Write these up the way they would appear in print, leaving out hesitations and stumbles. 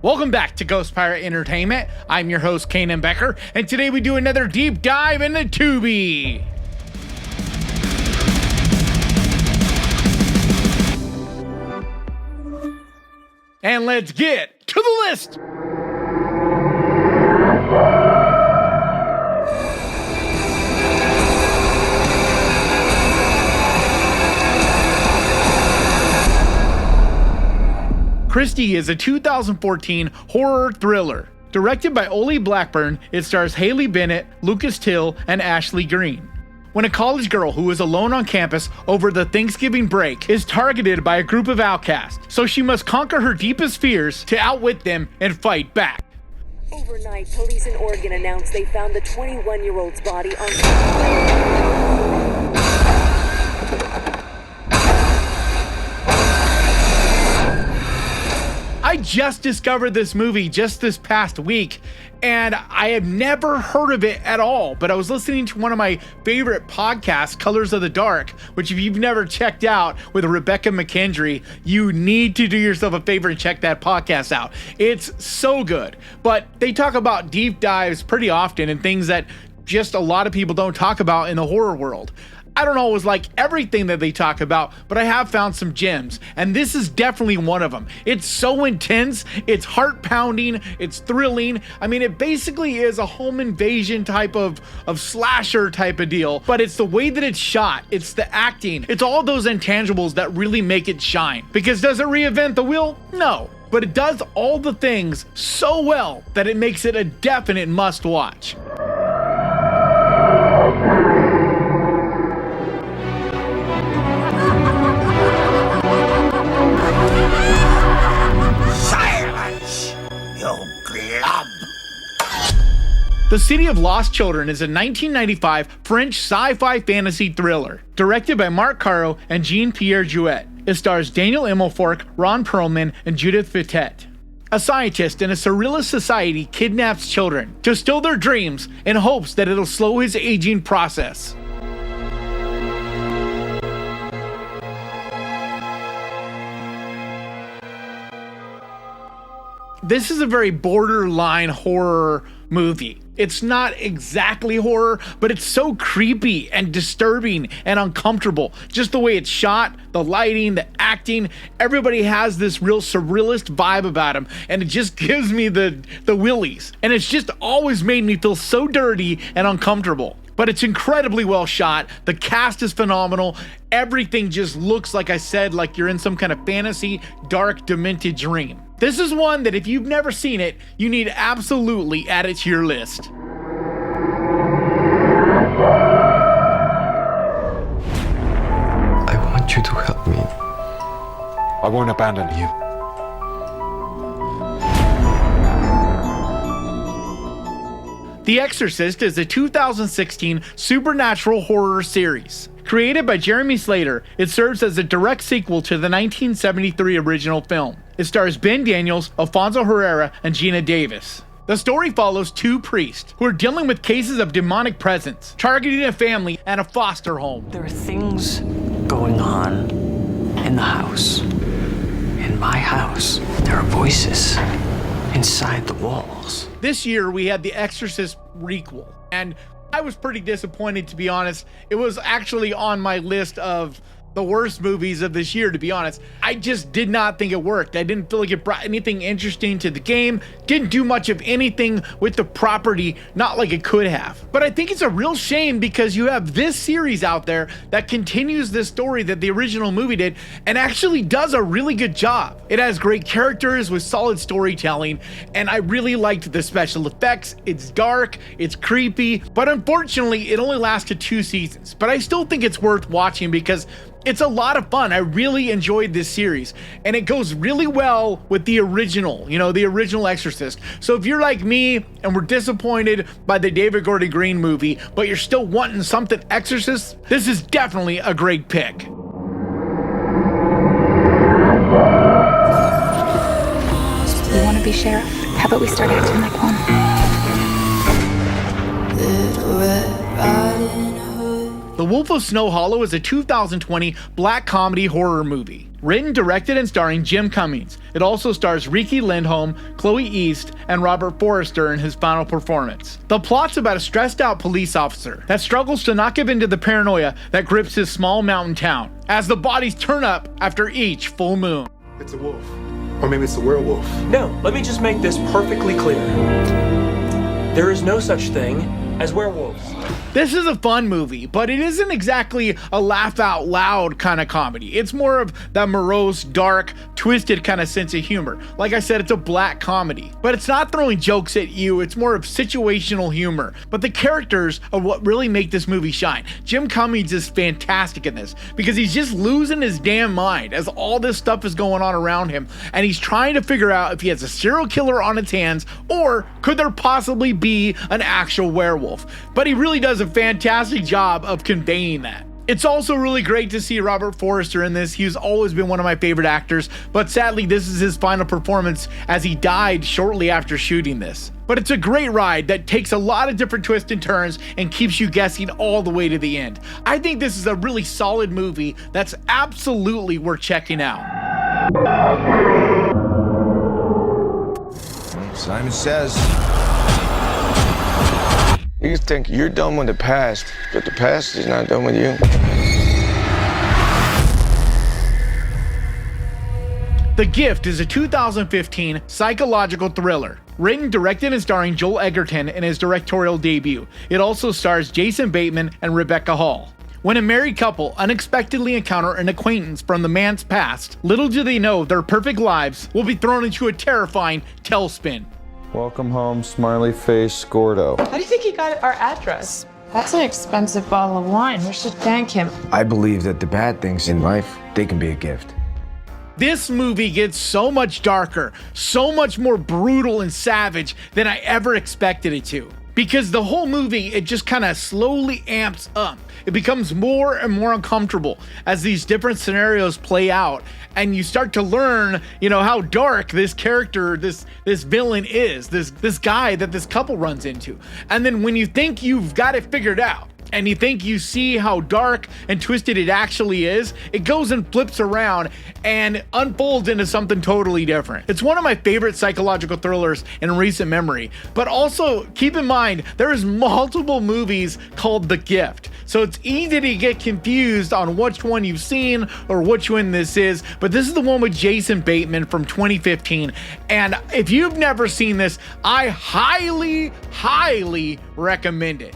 Welcome back to Ghost Pirate Entertainment. I'm your host, Kanan Becker, and today we do another deep dive into Tubi. And let's get to the list. Christy is a 2014 horror thriller. Directed by Oli Blackburn, it stars Haley Bennett, Lucas Till, and Ashley Green. When a college girl who is alone on campus over the Thanksgiving break is targeted by a group of outcasts, so she must conquer her deepest fears to outwit them and fight back. Overnight, police in Oregon announced they found the 21-year-old's body on... I just discovered this movie just this past week, and I have never heard of it at all, but I was listening to one of my favorite podcasts, Colors of the Dark, which if you've never checked out with Rebecca McKendry, you need to do yourself a favor and check that podcast out. It's so good, but they talk about deep dives pretty often and things that just a lot of people don't talk about in the horror world. I don't always like everything that they talk about, but I have found some gems, and this is definitely one of them. It's so intense, it's heart-pounding, it's thrilling. I mean, it basically is a home invasion type of slasher type of deal, but it's the way that it's shot, it's the acting, it's all those intangibles that really make it shine. Because does it reinvent the wheel? No. But it does all the things so well that it makes it a definite must-watch. The City of Lost Children is a 1995 French sci-fi fantasy thriller, directed by Marc Caro and Jean-Pierre Jeunet. It stars Daniel Immelfork, Ron Perlman, and Judith Vitette. A scientist in a surrealist society kidnaps children to steal their dreams in hopes that it'll slow his aging process. This is a very borderline horror movie. It's not exactly horror, but it's so creepy and disturbing and uncomfortable. Just the way it's shot, the lighting, the acting, everybody has this real surrealist vibe about them, and it just gives me the willies. And it's just always made me feel so dirty and uncomfortable. But it's incredibly well shot. The cast is phenomenal. Everything just looks, like I said, like you're in some kind of fantasy, dark, demented dream. This is one that if you've never seen it, you need to absolutely add it to your list. I want you to help me. I won't abandon you. The Exorcist is a 2016 supernatural horror series. Created by Jeremy Slither, it serves as a direct sequel to the 1973 original film. It stars Ben Daniels, Alfonso Herrera, and Gina Davis. The story follows two priests who are dealing with cases of demonic presence, targeting a family and a foster home. There are things going on in the house. In my house, there are voices inside the walls. This year we had the Exorcist requel, and I was pretty disappointed, to be honest. It was actually on my list of the worst movies of this year, to be honest. I just did not think it worked. I didn't feel like it brought anything interesting to the game, didn't do much of anything with the property, not like it could have. But I think it's a real shame because you have this series out there that continues this story that the original movie did and actually does a really good job. It has great characters with solid storytelling, and I really liked the special effects. It's dark, it's creepy, but unfortunately it only lasted 2 seasons. But I still think it's worth watching because it's a lot of fun. I really enjoyed this series, and it goes really well with the original, the original Exorcist. So if you're like me and were disappointed by the David Gordon Green movie, but you're still wanting something Exorcist, this is definitely a great pick. You want to be sheriff? How about we start acting like one? Little Red Riding Hood. The Wolf of Snow Hollow is a 2020 black comedy horror movie. Written, directed, and starring Jim Cummings. It also stars Riki Lindholm, Chloe East, and Robert Forrester in his final performance. The plot's about a stressed out police officer that struggles to not give in to the paranoia that grips his small mountain town, as the bodies turn up after each full moon. It's a wolf. Or maybe it's a werewolf. No, let me just make this perfectly clear. There is no such thing as werewolves. This is a fun movie, but it isn't exactly a laugh out loud kind of comedy. It's more of that morose, dark, twisted kind of sense of humor. Like I said, it's a black comedy, but it's not throwing jokes at you. It's more of situational humor. But the characters are what really make this movie shine. Jim Cummings is fantastic in this because he's just losing his damn mind as all this stuff is going on around him, and he's trying to figure out if he has a serial killer on his hands or could there possibly be an actual werewolf. But he really does a fantastic job of conveying that. It's also really great to see Robert Forrester in this. He's always been one of my favorite actors, but sadly this is his final performance as he died shortly after shooting this. But it's a great ride that takes a lot of different twists and turns and keeps you guessing all the way to the end. I think this is a really solid movie that's absolutely worth checking out. Simon says, you think you're done with the past, but the past is not done with you. The Gift is a 2015 psychological thriller. Written, directed, and starring Joel Edgerton in his directorial debut. It also stars Jason Bateman and Rebecca Hall. When a married couple unexpectedly encounter an acquaintance from the man's past, little do they know their perfect lives will be thrown into a terrifying tailspin. Welcome home, smiley face, Gordo. How do you think he got our address? That's an expensive bottle of wine. We should thank him. I believe that the bad things in life, they can be a gift. This movie gets so much darker, so much more brutal and savage than I ever expected it to. Because the whole movie, it just kind of slowly amps up. It becomes more and more uncomfortable as these different scenarios play out, and you start to learn, how dark this character, this villain is, this guy that this couple runs into. And then when you think you've got it figured out, and you think you see how dark and twisted it actually is, it goes and flips around and unfolds into something totally different. It's one of my favorite psychological thrillers in recent memory, but also keep in mind, there's multiple movies called The Gift. So it's easy to get confused on which one you've seen or which one this is, but this is the one with Jason Bateman from 2015. And if you've never seen this, I highly, highly recommend it.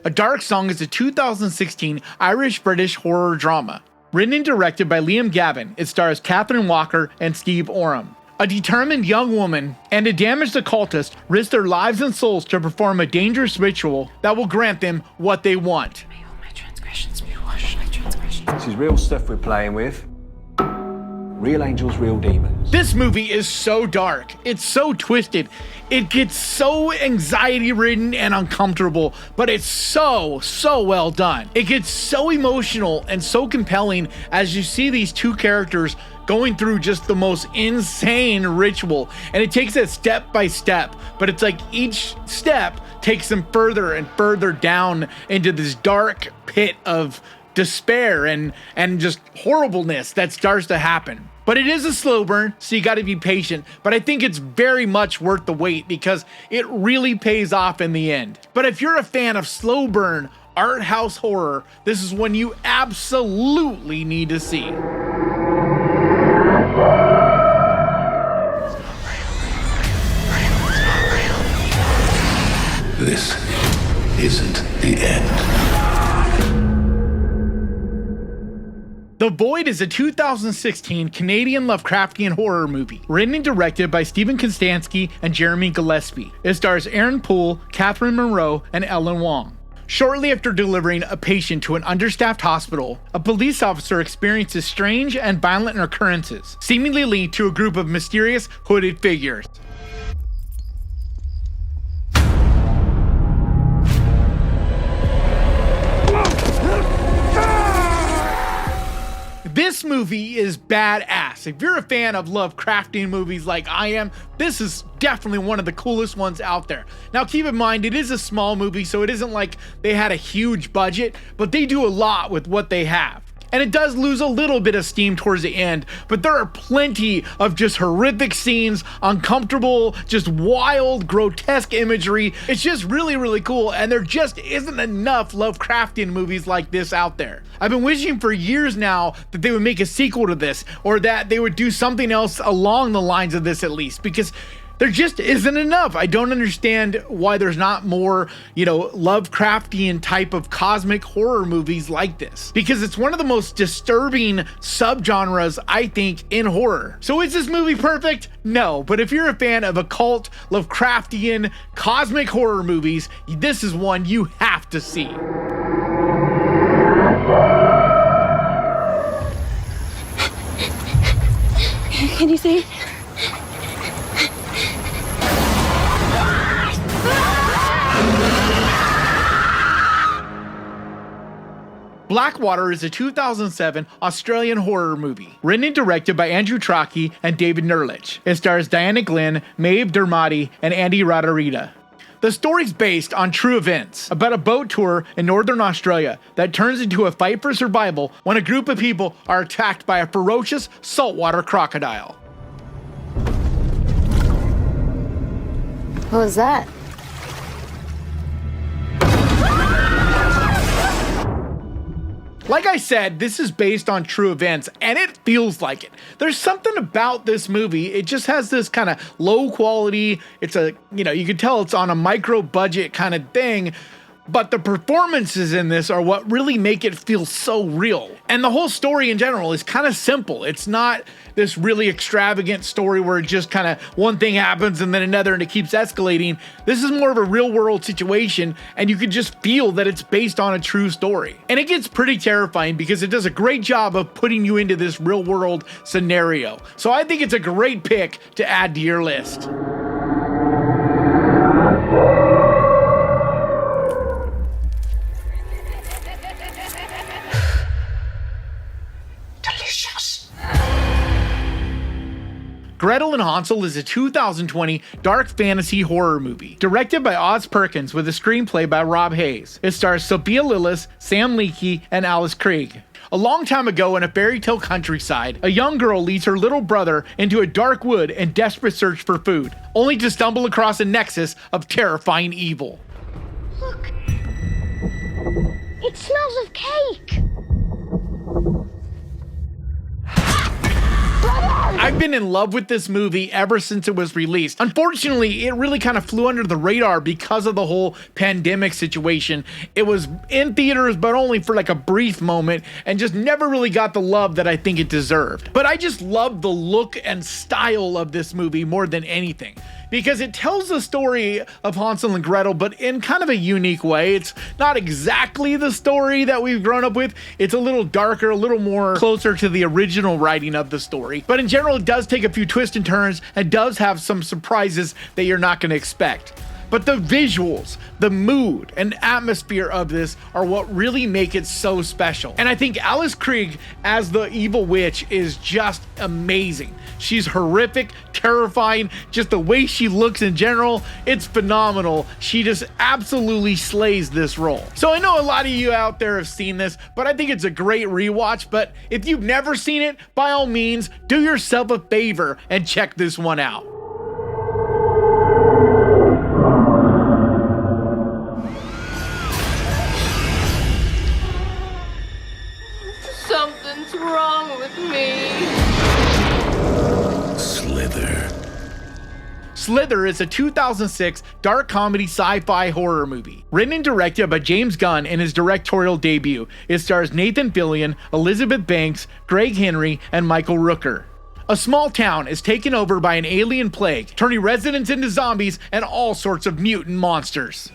A Dark Song is a 2016 Irish-British horror drama. Written and directed by Liam Gavin, it stars Catherine Walker and Steve Oram. A determined young woman and a damaged occultist risk their lives and souls to perform a dangerous ritual that will grant them what they want. May all my transgressions be washed. My transgressions. This is real stuff we're playing with. Real angels, real demons. This movie is so dark. It's so twisted. It gets so anxiety-ridden and uncomfortable, but it's so well done. It gets so emotional and so compelling as you see these two characters going through just the most insane ritual. And it takes it step by step, but it's like each step takes them further and further down into this dark pit of despair and just horribleness that starts to happen. But it is a slow burn, so you got to be patient. But I think it's very much worth the wait because it really pays off in the end. But if you're a fan of slow burn art house horror, this is one you absolutely need to see. This isn't the end. The Void is a 2016 Canadian Lovecraftian horror movie, written and directed by Stephen Konstanski and Jeremy Gillespie. It stars Aaron Poole, Catherine Monroe, and Ellen Wong. Shortly after delivering a patient to an understaffed hospital, a police officer experiences strange and violent occurrences, seemingly linked to a group of mysterious hooded figures. movie is badass. If you're a fan of Lovecraftian movies like I am, this is definitely one of the coolest ones out there. Now keep in mind, it is a small movie, so it isn't like they had a huge budget, but they do a lot with what they have. And it does lose a little bit of steam towards the end, but there are plenty of just horrific scenes, uncomfortable, just wild, grotesque imagery. It's just really, really cool, and there just isn't enough Lovecraftian movies like this out there. I've been wishing for years now that they would make a sequel to this, or that they would do something else along the lines of this at least, because there just isn't enough. I don't understand why there's not more, Lovecraftian type of cosmic horror movies like this, because it's one of the most disturbing subgenres, I think, in horror. So is this movie perfect? No, but if you're a fan of occult, Lovecraftian, cosmic horror movies, this is one you have to see. Can you see? Blackwater is a 2007 Australian horror movie, written and directed by Andrew Trocchi and David Nerlich. It stars Diana Glynn, Maeve Dermody, and Andy Radarita. The story's based on true events about a boat tour in northern Australia that turns into a fight for survival when a group of people are attacked by a ferocious saltwater crocodile. What was that? Like I said, this is based on true events, and it feels like it. There's something about this movie, it just has this kind of low quality, it's a, you can tell it's on a micro budget kind of thing, but the performances in this are what really make it feel so real. And the whole story in general is kind of simple. It's not this really extravagant story where it just kind of one thing happens and then another and it keeps escalating. This is more of a real world situation, and you can just feel that it's based on a true story. And it gets pretty terrifying because it does a great job of putting you into this real world scenario. So I think it's a great pick to add to your list. Gretel and Hansel is a 2020 dark fantasy horror movie, directed by Oz Perkins with a screenplay by Rob Hayes. It stars Sophia Lillis, Sam Leakey, and Alice Krieg. A long time ago in a fairy tale countryside, a young girl leads her little brother into a dark wood in desperate search for food, only to stumble across a nexus of terrifying evil. Look! It smells of cake! I've been in love with this movie ever since it was released. Unfortunately, it really kind of flew under the radar because of the whole pandemic situation. It was in theaters, but only for like a brief moment, and just never really got the love that I think it deserved. But I just love the look and style of this movie more than anything, because it tells the story of Hansel and Gretel, but in kind of a unique way. It's not exactly the story that we've grown up with. It's a little darker, a little more closer to the original writing of the story. But in general, it does take a few twists and turns and does have some surprises that you're not going to expect. But the visuals, the mood, and atmosphere of this are what really make it so special. And I think Alice Krieg as the evil witch is just amazing. She's horrific, terrifying, just the way she looks in general, it's phenomenal. She just absolutely slays this role. So I know a lot of you out there have seen this, but I think it's a great rewatch. But if you've never seen it, by all means, do yourself a favor and check this one out. Something's wrong with me. Slither. Slither is a 2006 dark comedy sci-fi horror movie. Written and directed by James Gunn in his directorial debut. It stars Nathan Fillion, Elizabeth Banks, Greg Henry, and Michael Rooker. A small town is taken over by an alien plague, turning residents into zombies and all sorts of mutant monsters.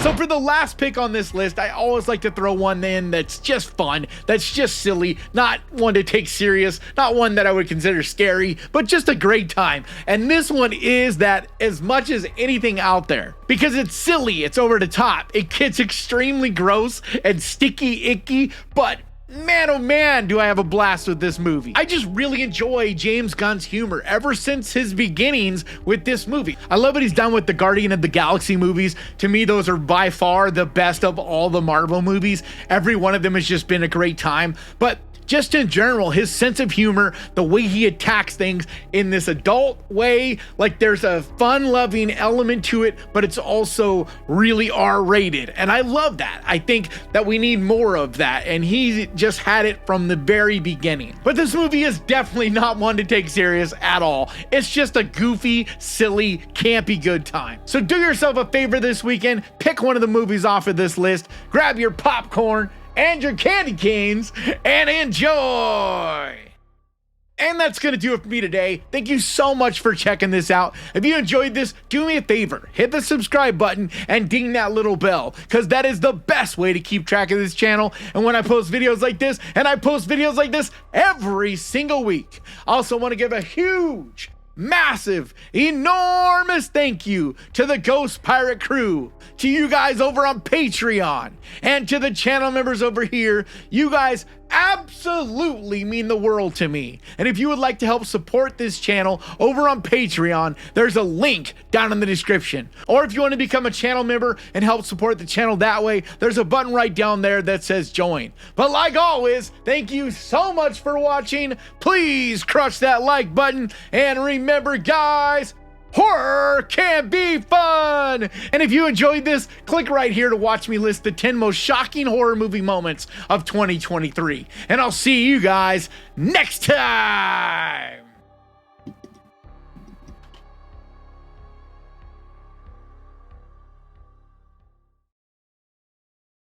So for the last pick on this list, I always like to throw one in that's just fun, that's just silly, not one to take serious, not one that I would consider scary, but just a great time. And this one is that as much as anything out there, because it's silly, it's over the top, it gets extremely gross and sticky, icky, but man, oh man, do I have a blast with this movie. I just really enjoy James Gunn's humor ever since his beginnings with this movie. I love what he's done with the Guardian of the Galaxy movies. To me, those are by far the best of all the Marvel movies. Every one of them has just been a great time. But just in general, his sense of humor, the way he attacks things in this adult way, like there's a fun-loving element to it, but it's also really R-rated. And I love that. I think that we need more of that. And he just had it from the very beginning. But this movie is definitely not one to take serious at all. It's just a goofy, silly, campy good time. So do yourself a favor this weekend, pick one of the movies off of this list, grab your popcorn and your candy canes, and enjoy! And that's gonna do it for me today. Thank you so much for checking this out. If you enjoyed this, do me a favor, hit the subscribe button and ding that little bell, because that is the best way to keep track of this channel. And when I post videos like this, and I post videos like this every single week, I also want to give a huge, massive, enormous thank you to the Ghost Pirate crew, to you guys over on Patreon, and to the channel members over here. You guys absolutely mean the world to me. And if you would like to help support this channel over on Patreon, there's a link down in the description. Or if you want to become a channel member and help support the channel that way, there's a button right down there that says join. But like always, thank you so much for watching. Please crush that like button, and remember guys, horror can be fun! And if you enjoyed this, click right here to watch me list the 10 most shocking horror movie moments of 2023. And I'll see you guys next time!